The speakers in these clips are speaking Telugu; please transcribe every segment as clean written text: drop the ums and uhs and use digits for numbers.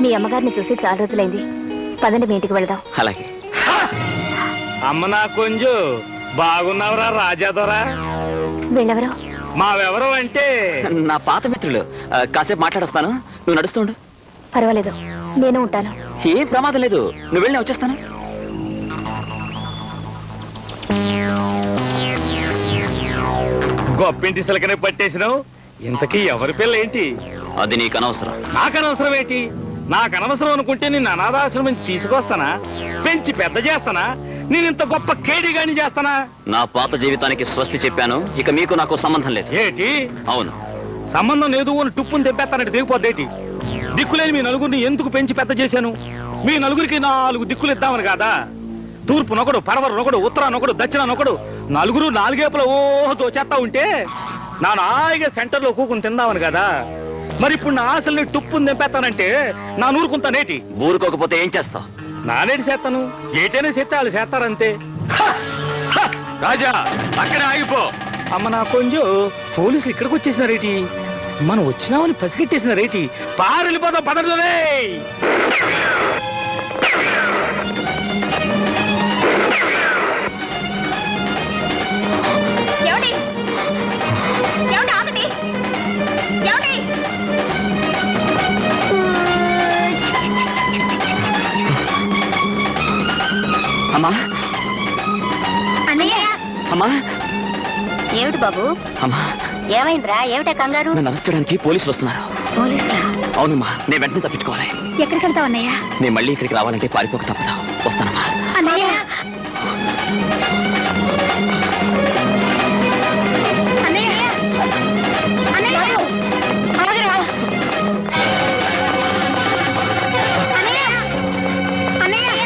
మీ అమ్మగారిని చూసి చాలా రోజులైంది. పదండి, మీ ఇంటికి వెళదాం. అలాగే. అమ్మ నా కొంచెం బాగున్నావురా రాజాదొరా? వీళ్ళెవరు? మావెవరు అంటే నా పాత మిత్రులు. కాసేపు మాట్లాడొస్తాను, నువ్వు నడుస్తుండు. పర్వాలేదు, నేను ఉంటాను. ఏ ప్రమాదం లేదు, నువ్వు వెళ్ళి వచ్చేస్తాను. గొప్పింటి సిలకనే పట్టేసినావు. ఇంతకీ ఎవరి పిల్ల ఏంటి? అది నీకు అనవసరం. నాకనవసరం ఏంటి? నాకనవసరం అనుకుంటే నిన్ను అనాథాశ్రమం తీసుకొస్తానా? పెంచి పెద్ద చేస్తానా? నేను ఇంత గొప్ప కేడిగాని చేస్తానా? నా పాత జీవితానికి స్వస్తి చెప్పాను. ఇక మీకు నాకు సంబంధం లేదు. ఏంటి? అవును, సంబంధం లేదు అని టుప్పుని తెప్పేస్తానంటే దిగిపోద్దేటి? దిక్కులేని మీ నలుగురిని ఎందుకు పెంచి పెద్ద చేశాను? మీ నలుగురికి 4 దిక్కులు ఇద్దామని కాదా? తూర్పునొకడు, పడవరనొకడు, ఉత్తరానొకడు, దక్షిణానొకడు, నలుగురు 4 వైపుల ఓహో చేస్తా ఉంటే నా నాయిగా సెంటర్లో కూకుని తిందామని కదా? మరి ఇప్పుడు నా ఆశల్ని టుప్పుని తెంపేస్తానంటే నా నూరుకుంటానేటి? ఊరుకోకపోతే ఏం చేస్తావు? నానేటి చేస్తాను, ఏటైనా చేస్తే వాళ్ళు చేస్తారంతే. రాజా అక్కడే ఆగిపో. అమ్మ నా కొంచెం పోలీసులు ఇక్కడికి వచ్చేసినారేటి? మనం వచ్చినామని పసిగట్టేసినారేటి? పారెళ్ళిపోతాం పదర్లే. అమ్మా, అన్నయ్య! అమ్మా, ఏమిటి బాబు? అమ్మా, ఏమైందిరా? ఏమిటా కంగారు? నన్ను అరెస్ట్ చేయడానికి పోలీసులు వస్తున్నారు. పోలీసులా? అవునమ్మా, నేను వెంటనే తప్పించుకోవాలి. ఎక్కడికి వెళ్తావు అన్నయ్య? నేను మళ్ళీ ఇక్కడికి రావాలంటే పారిపోక తప్పదు. వస్తానమ్మా. అన్నయ్య! అన్నయ్య! అన్నయ్య! ఆగరా! అన్నయ్య! అన్నయ్య!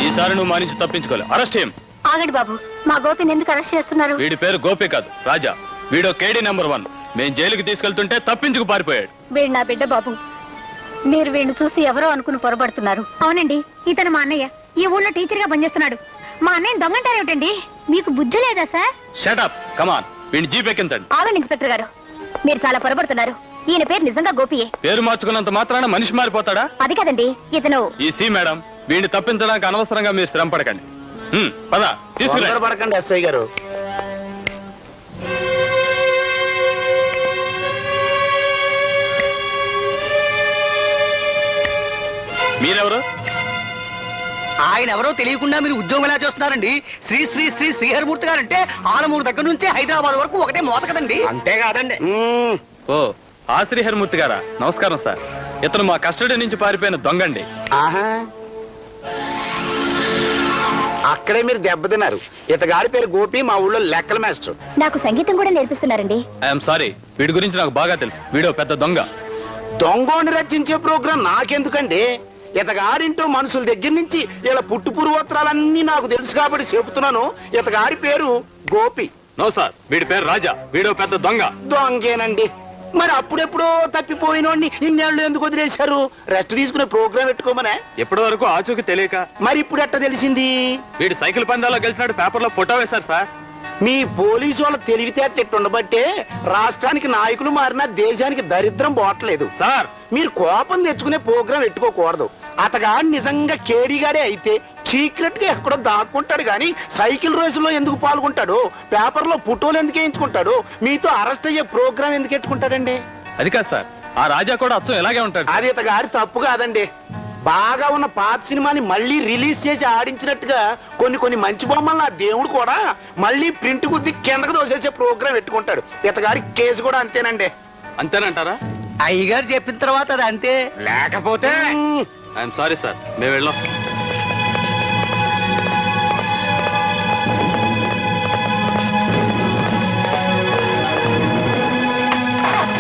ఈసారి నువ్వు మా నుంచి తప్పించుకోలే. అరెస్ట్ చేయం. ఆగండి బాబు, మా గోపిని ఎందుకు అరెస్ట్ చేస్తున్నారు? వీడి పేరు గోపి కాదు, రాజా. వీడో కేడీ నెంబర్ 1. మేం జైలుకి తీసుకెళ్తుంటే తప్పించుకు పారిపోయాడు. వీడు నా బిడ్డ బాబు. మీరు వీడిని చూసి ఎవరో అనుకుని పొరపడుతున్నారు. అవునండి, ఇతను మా అన్నయ్య. ఈ ఊళ్ళో టీచర్ గా పనిచేస్తున్నాడు. మా అన్నయ్య దొంగంటారేమిటండి? మీకు బుద్ధి లేదా సార్? షటప్, కమాన్, వీడిని జీప్ ఎక్కించండి. ఆగండి ఇన్స్పెక్టర్ గారు, మీరు చాలా పొరపడుతున్నారు. ఈయన పేరు నిజంగా గోపియే. పేరు మార్చుకున్నంత మాత్రాన మనిషి మారిపోతాడా? అది కదండి, ఇతను. ఈ సి మేడం, వీడిని తప్పించడానికి అనవసరంగా మీరు శ్రమ పడకండి. పద, తీసుకురాకండి ఎస్ఐ గారు. మీరెవరు? ఆయన ఎవరో తెలియకుండా మీరు ఉద్యోగం ఎలా చేస్తున్నారండి? శ్రీ శ్రీ శ్రీ శ్రీహరిమూర్తి గారంటే ఆలమూరు దగ్గర నుంచి హైదరాబాద్ వరకు ఒకటే మోత కదండి. అంతేకాదండి. ఓ, ఆ శ్రీహరిమూర్తి గారా? నమస్కారం సార్. ఇతను మా కస్టడీ నుంచి పారిపోయిన దొంగండి. ఆహా, అక్కడే మీరు దెబ్బతిన్నారు. ఇతగాడి పేరు గోపి, మా ఊళ్ళో లెక్కల మాస్టర్. నాకు సంగీతం కూడా నేర్పిస్తున్నారండి. ఐఎమ్ సారీ, వీడి గురించి నాకు బాగా తెలుసు. వీడో పెద్ద దొంగ. దొంగోని రచించే ప్రోగ్రాం నాకెందుకండి? ఇతగాడింటో మనుషుల దగ్గర నుంచి ఇలా పుట్టు పూర్వోత్తరాలన్నీ నాకు తెలుసు కాబట్టి చెబుతున్నాను. ఇతగాడి పేరు గోపి. నో సార్, వీడి పేరు రాజా. వీడో పెద్ద దొంగ. దొంగేనండి. మరి అప్పుడెప్పుడో తప్పిపోయినోడిని ఇన్నేళ్ళు ఎందుకు వదిలేశారు? రెస్ట్ తీసుకునే ప్రోగ్రాం పెట్టుకోమనే. ఎప్పటి వరకు ఆచూకి తెలియక. మరి ఇప్పుడు ఎట్ట తెలిసింది? వీడు సైకిల్ పందాల్లో గెలిచినాడు, పేపర్లో ఫోటో వేశారు సార్. మీ పోలీసు వాళ్ళ తెలివితేటలు ఇట్టుండబట్టే రాష్ట్రానికి నాయకులు మారినా దేశానికి దరిద్రం పోవట్లేదు. సార్, మీరు కోపం తెచ్చుకునే ప్రోగ్రాం పెట్టుకోకూడదు. అతగా నిజంగా కేడీగాడే అయితే సీక్రెట్ గా ఎక్కడో దాక్కుంటాడు గాని సైకిల్ రేసులో ఎందుకు పాల్గొంటాడు? పేపర్లో ఫోటోలు ఎందుకు వేయించుకుంటాడు? మీతో అరెస్ట్ అయ్యే ప్రోగ్రాం ఎందుకు ఎట్టుకుంటాడండి? అది కాదు సార్, ఆ రాజా కూడా అచ్చం ఎలాగే ఉంటాడు. అది ఇతగాడి తప్పు కాదండి. బాగా ఉన్న పాత సినిమాని మళ్ళీ రిలీజ్ చేసి ఆడించినట్టుగా కొన్ని మంచి బొమ్మలు ఆ దేవుడు కూడా మళ్ళీ ప్రింట్ గుద్ది కిందకు దోసేసే ప్రోగ్రాం పెట్టుకుంటాడు. ఇతగాడి కేసు కూడా అంతేనండి. అంతేనంటారా? అయ్యగారు చెప్పిన తర్వాత అది అంతే. లేకపోతే ఐఎమ్ సారీ సార్, మేము వెళ్ళాం.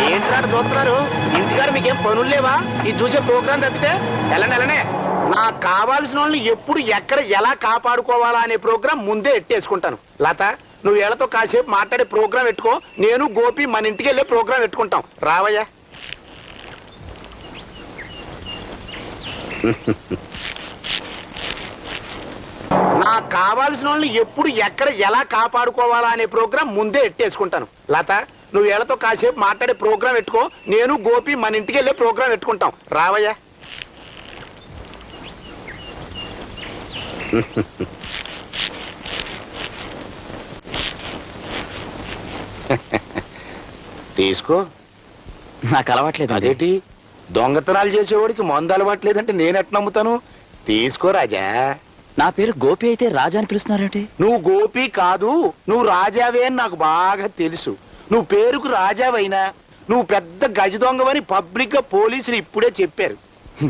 ఏంటారు చూస్తున్నారు? ఇంటికాడ మీకేం పనులు లేవా? ఇది చూసే ప్రోగ్రాం తప్పితే వెళ్ళనే. నాకు కావాల్సిన వాళ్ళని ఎప్పుడు ఎక్కడ ఎలా కాపాడుకోవాలా అనే ప్రోగ్రాం ముందే ఎట్టేసుకుంటాను. లత, నువ్వు వీళ్ళతో కాసేపు మాట్లాడే ప్రోగ్రాం పెట్టుకో. నేను గోపి మన ఇంటికి వెళ్ళే ప్రోగ్రాం పెట్టుకుంటాం. రావయ్యా. నాకు కావాల్సిన వాళ్ళని ఎప్పుడు ఎక్కడ ఎలా కాపాడుకోవాలా అనే ప్రోగ్రాం ముందే ఎట్టేసుకుంటాను. లత, నువ్వు వీళ్ళతో కాసేపు మాట్లాడే ప్రోగ్రాం పెట్టుకో, నేను గోపి మన ఇంటికి వెళ్ళే ప్రోగ్రాం పెట్టుకుంటాం. రావయ్యా. తీసుకో. నాకు అలవాట్లేదు. అదేంటి దొంగతనాలు చేసేవాడికి మందు అలవాట్లేదంటే నేనెట్ నమ్ముతాను? తీసుకో రాజా. నా పేరు గోపి అయితే రాజా అని పిలుస్తున్నారేంటి? నువ్వు గోపి కాదు, నువ్వు రాజావే అని నాకు బాగా తెలుసు. నువ్వు పేరుకు రాజావైనా నువ్వు పెద్ద గజ దొంగవని పబ్లిక్ గా పోలీసులు ఇప్పుడే చెప్పారు.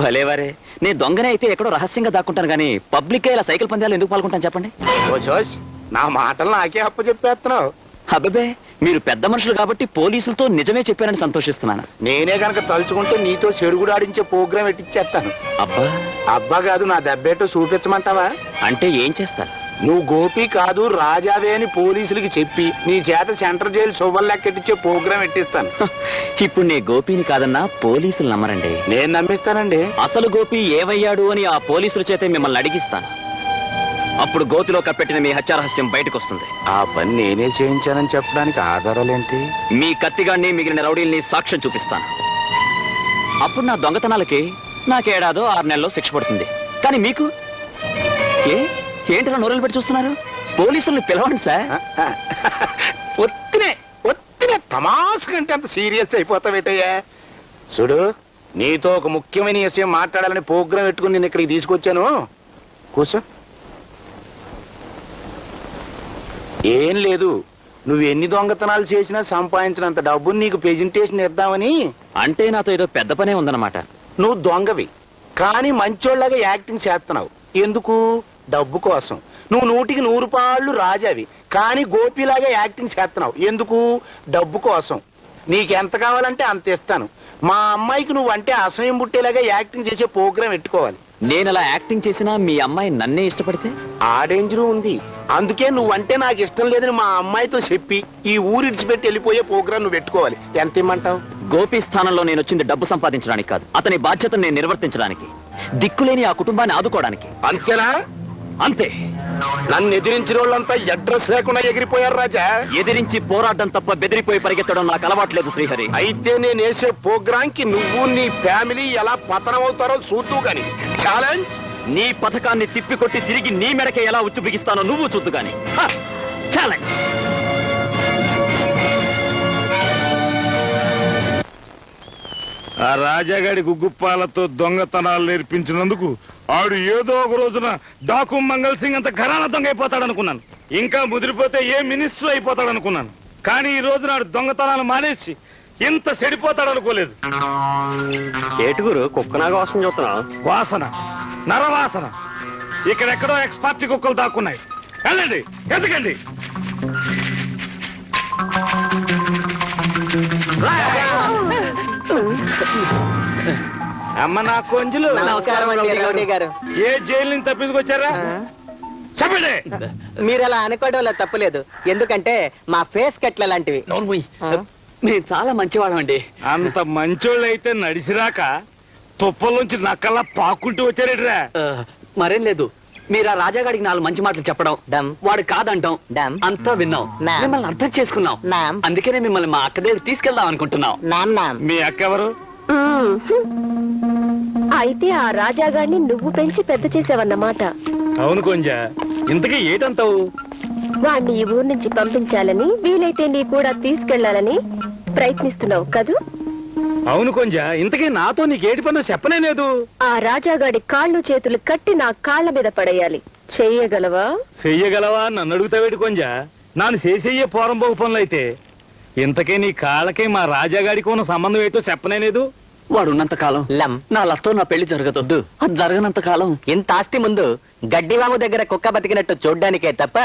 భలేవారే, నేను దొంగనే అయితే ఎక్కడో రహస్యంగా దాక్కుంటాను కానీ పబ్లిక్ గా ఇలా సైకిల్ పందాలు ఎందుకు పాల్గొంటాను చెప్పండి? ఓషోష్, నా మాటలు నాకే అప్పచెప్పేస్తున్నావు. అబ్బే, మీరు పెద్ద మనుషులు కాబట్టి పోలీసులతో నిజమే చెప్పానని సంతోషిస్తున్నాను. నేనే కనుక తలుచుకుంటే నీతో చెడుగుడాడించే ప్రోగ్రాం ఎట్టిచ్చేస్తాను. అబ్బా అబ్బా కాదు, నా దెబ్బేటో చూపించమంటావా? అంటే ఏం చేస్తారు? నువ్వు గోపి కాదు రాజావే అని పోలీసులకి చెప్పి నీ చేత సెంట్రల్ జైలు శుభ్రలెక్కెట్టించే ప్రోగ్రాం ఎట్టిస్తాను. ఇప్పుడు నే గోపిని కాదన్నా పోలీసులు నమ్మరండి. నేను నమ్మిస్తానండి. అసలు గోపి ఏమయ్యాడు అని ఆ పోలీసుల చేతే మిమ్మల్ని అడిగిస్తాను. అప్పుడు గోతిలో కప్పెట్టిన మీ హత్యారహస్యం బయటకు వస్తుంది. ఆ పని నేనే చేయించానని చెప్పడానికి ఆధారాలేంటి? మీ కత్తిగాన్ని మిగిలిన రౌడీల్ని సాక్ష్యం చూపిస్తాను. అప్పుడు నా దొంగతనాలకి నాకేడాదో 6 నెలల్లో శిక్ష పడుతుంది. కానీ మీకు ఏంటో నోరలు పెట్టి చూస్తున్నారు? పోలీసుల్ని పిలవండి సార్. ఒత్తినే తమాష కంటే అంత సీరియస్ అయిపోతావేటయ్యా. చూడు, నీతో ఒక ముఖ్యమైన విషయం మాట్లాడాలని ప్రోగ్రాం పెట్టుకుని నేను ఇక్కడికి తీసుకొచ్చాను. కూర్చో. ఏం లేదు, నువ్వు ఎన్ని దొంగతనాలు చేసినా సంపాదించినంత డబ్బుని నీకు ప్రెజెంటేషన్ ఇద్దామని. అంటే నాతో ఏదో పెద్ద పనే ఉందన్నమాట. నువ్వు దొంగవి కానీ మంచోళ్ళగా యాక్టింగ్ చేస్తున్నావు. ఎందుకు? డబ్బు కోసం. నువ్వు 100కి 100 రూపాయలు రాజావి కానీ గోపిలాగా యాక్టింగ్ చేస్తున్నావు. ఎందుకు? డబ్బు కోసం. నీకెంత కావాలంటే అంత ఇస్తాను. మా అమ్మాయికి నువ్వు అంటే అసహ్యం పుట్టేలాగా యాక్టింగ్ చేసే ప్రోగ్రాం పెట్టుకోవాలి. నేను అలా యాక్టింగ్ చేసినా మీ అమ్మాయి నన్నే ఇష్టపడితే? ఆ డేంజరు ఉంది. అందుకే నువ్వంటే నాకు ఇష్టం లేదని మా అమ్మాయితో చెప్పి ఈ ఊరు ఇడిచిపెట్టి వెళ్ళిపోయే ప్రోగ్రాం నువ్వు పెట్టుకోవాలి. ఎంత ఇమ్మంటావు? గోపి స్థానంలో నేను వచ్చింది డబ్బు సంపాదించడానికి కాదు, అతని బాధ్యతను నేను నిర్వర్తించడానికి, దిక్కులేని ఆ కుటుంబాన్ని ఆదుకోవడానికి. అంతేనా? అంతే. నన్ను ఎదిరించిన వాళ్ళంతా అడ్రస్ లేకుండా ఎగిరిపోయారు రాజా. ఎదిరించి పోరాటం తప్ప బెదిరిపోయి పరిగెత్తడం నాకు అలవాట్లేదు శ్రీహరి. అయితే నేను వేసే ప్రోగ్రాం కి నువ్వు నీ ఫ్యామిలీ ఎలా పతనం అవుతారో చూద్దు గాని. ఛాలెంజ్. నీ పథకాన్ని తిప్పికొట్టి తిరిగి నీ మెడకే ఎలా ఉచ్చు బిగిస్తానో నువ్వు చూద్దు గాని. ఛాలెంజ్. ఆ రాజాగాడి గుగ్గుప్పాలతో దొంగతనాలు నేర్పించినందుకు ఆడు ఏదో ఒక రోజున డాకు మంగళ్ సింగ్ అంత ఘరానా దొంగ అయిపోతాడు అనుకున్నాను. ఇంకా ముదిరిపోతే ఏ మినిస్టర్ అయిపోతాడు అనుకున్నాను. కానీ ఈ రోజు నాడు దొంగతనాలు మానేసి ఇంత చెడిపోతాడు అనుకోలేదు. ఏటుగురు కుక్కనాగా వాసన చూస్తున్నావు? వాసన, నరవాసన. ఇక్కడెక్కడో ఎక్స్పర్ట్ కుక్కలు దాక్కున్నాయి. వెళ్ళండి, ఎందుకండి? అమ్మ నా కొంజులు, ఏ జైలు నుంచి తప్పించుకొచ్చారా? చెప్పండి. మీరు అలా అనుకోవడంలో తప్పలేదు, ఎందుకంటే మా ఫేస్ కట్ల లాంటివి. మేము చాలా మంచివాళ్ళం అండి. అంత మంచోళ్ళు అయితే నడిచిరాక తుప్పల్లోంచి నక్కల్లా పాక్కుంటూ వచ్చారేట్రా? మరేం లేదు, మీరు ఆ రాజాగాడికి 4 మంచి మాటలు చెప్పడం, డమ్. వాడు కాదంటాం, డమ్. అంతా విన్నాం. నా. మిమ్మల్ని అర్థం చేసుకున్నాం. నామ్. అందుకనే మిమ్మల్ని మా అక్క దగ్గర తీసుకెళ్దాం అనుకుంటున్నాం. నామ్ నామ్. మీ అక్క ఎవరు? అయితే ఆ రాజాగాడిని నువ్వు పెంచి పెద్ద చేసావన్నమాట. అవును కొంజా, ఇంతకీ ఏటంటావు? వాణ్ణి ఈ ఊరు నుంచి పంపించాలని, వీలైతే నీ కూడా తీసుకెళ్లాలని ప్రయత్నిస్తున్నావు కదూ? అవును కొంజా, ఇంతకీ నాతో నీకేటి పనులు చెప్పనే లేదు. ఆ రాజాగాడి కాళ్ళు చేతులు కట్టి నా కాళ్ళ మీద పడేయాలి. చెయ్యగలవా? చెయ్యగలవా నన్ను అడుగుతావేటి కొంజా? నాను చేసేయే పోరంబోగు పనులైతే ఇంతకే నీ కాళ్ళకే మా రాజాగాడికి ఉన్న సంబంధం ఏంటో చెప్పనే లేదు. వాడు ఉన్నంత కాలం లం. నా లతో నా పెళ్లి జరగదొద్దు. అది జరగనంత కాలం ఇంత ఆస్తి ముందు గడ్డివాము దగ్గర కుక్క బతికినట్టు చూడ్డానికే తప్ప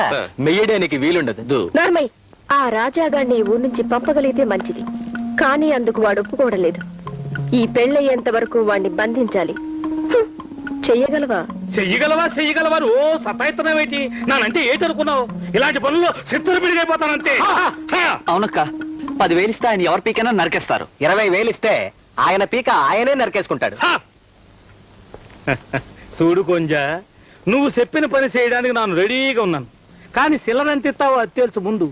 మెయ్యడానికి వీలుండదు. నార్మయ్, ఆ రాజాగాడిని ఈ ఊరు నుంచి పంపగలిగితే మంచిది. కానీ అందుకు వాడు ఒప్పుకోవడం లేదు. ఈ పెళ్ళయ్యేంత వరకు వాణ్ణి బంధించాలి. చెయ్యగలవా? చెయ్యగలవా ఓ సతాయిస్తున్నావేటి? నానంటే ఏటనుకున్నావు? ఇలాంటి పనుల్లో సిద్ధులు పిడిగైపోతానంతే. అవునక్క, 10,000 ఇస్తే ఆయన ఎవరి పీకైనా నరికేస్తారు. 20,000 ఇస్తే ఆయన పీక ఆయనే నరికేసుకుంటాడు. చూడు కొంజా, నువ్వు చెప్పిన పని చేయడానికి నేను రెడీగా ఉన్నాను. కానీ సిల్లర్ ఎంత ఇస్తావో అది తెలుసు ముందు.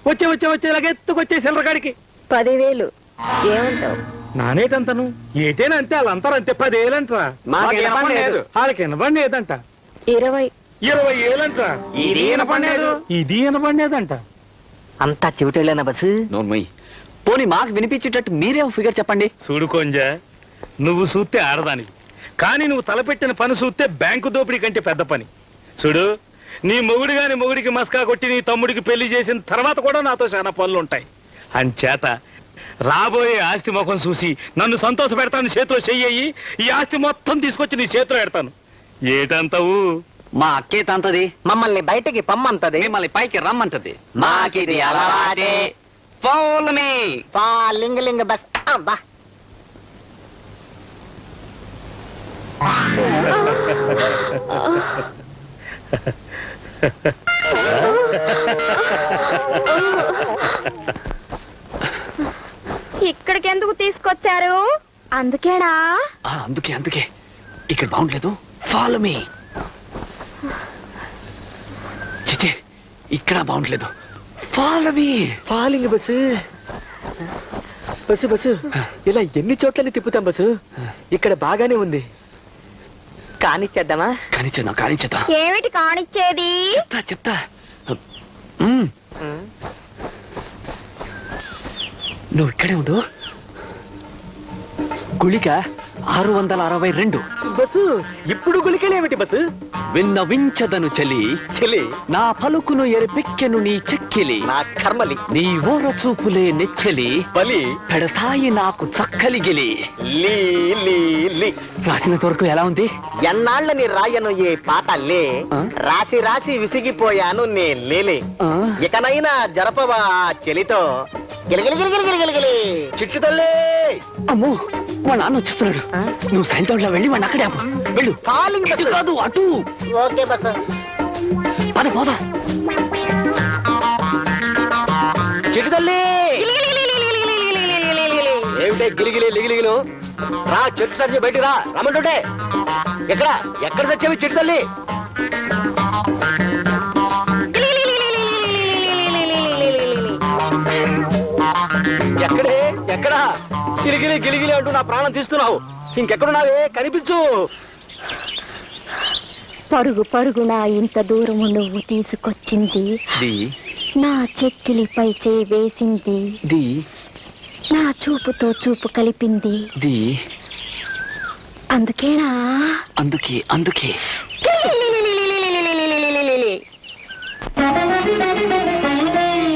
వచ్చే ఇలాగెత్తుకొచ్చే సిల్లరగాడికి 10,000 ఏమంటావు? నానేటంతను ఏటేనా అంతే వాళ్ళు అంటారు అంతే 10,000 అంటరా మాకు వినపడలేదు. వాళ్ళకి వినపడేదంట 20. 20,000 అంటరా ఇది వినపడలేదు. ఇది వినపడేదంట. అంతా చెవిటేళ్ళేనా బస్సు? నోర్మయ్య పోనీ మాకు వినిపించేటట్టు మీరే ఒక ఫిగర్ చెప్పండి. చూడు కొంజా, నువ్వు చూస్తే ఆడదానికి, కానీ నువ్వు తలపెట్టిన పని చూస్తే బ్యాంకు దోపిడీ కంటే పెద్ద పని. చూడు, నీ మొగుడు గాని మొగుడికి మస్కా కొట్టి నీ తమ్ముడికి పెళ్లి చేసిన తర్వాత కూడా నాతో చాలా పనులు ఉంటాయి. అంచేత రాబోయే ఆస్తి ముఖం చూసి నన్ను సంతోష పెడతాను. చేతిలో చెయ్యి, ఈ ఆస్తి మొత్తం తీసుకొచ్చి నీ చేతిలో పెడతాను. ఏటంతవు? మా అక్కే తంతది, మమ్మల్ని బయటికి పమ్మంతది. మిమ్మల్ని పైకి రమ్మంటది. మాకిది అలవాటే. Follow me. లింగ బస్. అబ్బా ఇక్కడికి ఎందుకు తీసుకొచ్చారు? అందుకేనా? అందుకే ఇక్కడ బాగుండలేదు. Follow me. చిచే, ఇక్కడ బాగుండలేదు. Follow me. Falling bus. Bus ఇలా ఎన్ని చోట్లని తిప్పుతాం బస్సు. ఇక్కడ బాగానే ఉంది. కానిచ్చేద్దామా? కానిచ్చేద్దాం. ఏమిటి కానిచ్చేది? చెప్తా. నువ్వు ఇక్కడే ఉండు. గుళిక 662. బస్సు ఇప్పుడు గులికలేమిటి బస్సు? విన్నవించదను చలి చెలి నా పలుకును ఎరిపెక్కెను నీ చెక్కిలి. నా కర్మలి నీ ఓర చూపులే నెచ్చలి బలి పెడతాయి నాకు చక్కలిగిలి. లీ లీ లీ. రాసినంత వరకు ఎలా ఉంది? ఎన్నాళ్ళని రాయను ఏ పాట లే. ఆ? రాసి రాసి విసిగిపోయాను నే లేలే. ఆ? ఇకనైనా జరపవా చెలితో గిలిగిలి చిట్టు తల్లి. అమ్మో, మా నాన్న వచ్చేస్తున్నాడు. నువ్వు సైంతోడ్లో వెళ్ళి వాడిని అక్కడే ఆపు. వెళ్ళు. ఫాలింగ్ ఇటు కాదు, అటు. Okay bus. పద పోదాం. చిట్టు తల్లి. ఏమిటే గిలిగిలి లిగిలిగిలు? రా చెట్టు సరిచి బయటికి రా. రమ్మంటుంటే ఎక్కడ తెచ్చావి చిట్టు తల్లి? ఎక్కడా గిలిగిలి అంటూ నా ప్రాణం తీస్తున్నావు. ఇంకెక్కడున్నావే? కనిపించు. పరుగున ఇంత దూరము నువ్వు తీసుకొచ్చింది. నా చెక్కిలిపై చేయి వేసింది. నా చూపుతో చూపు కలిపింది. అందుకేనా? అందుకే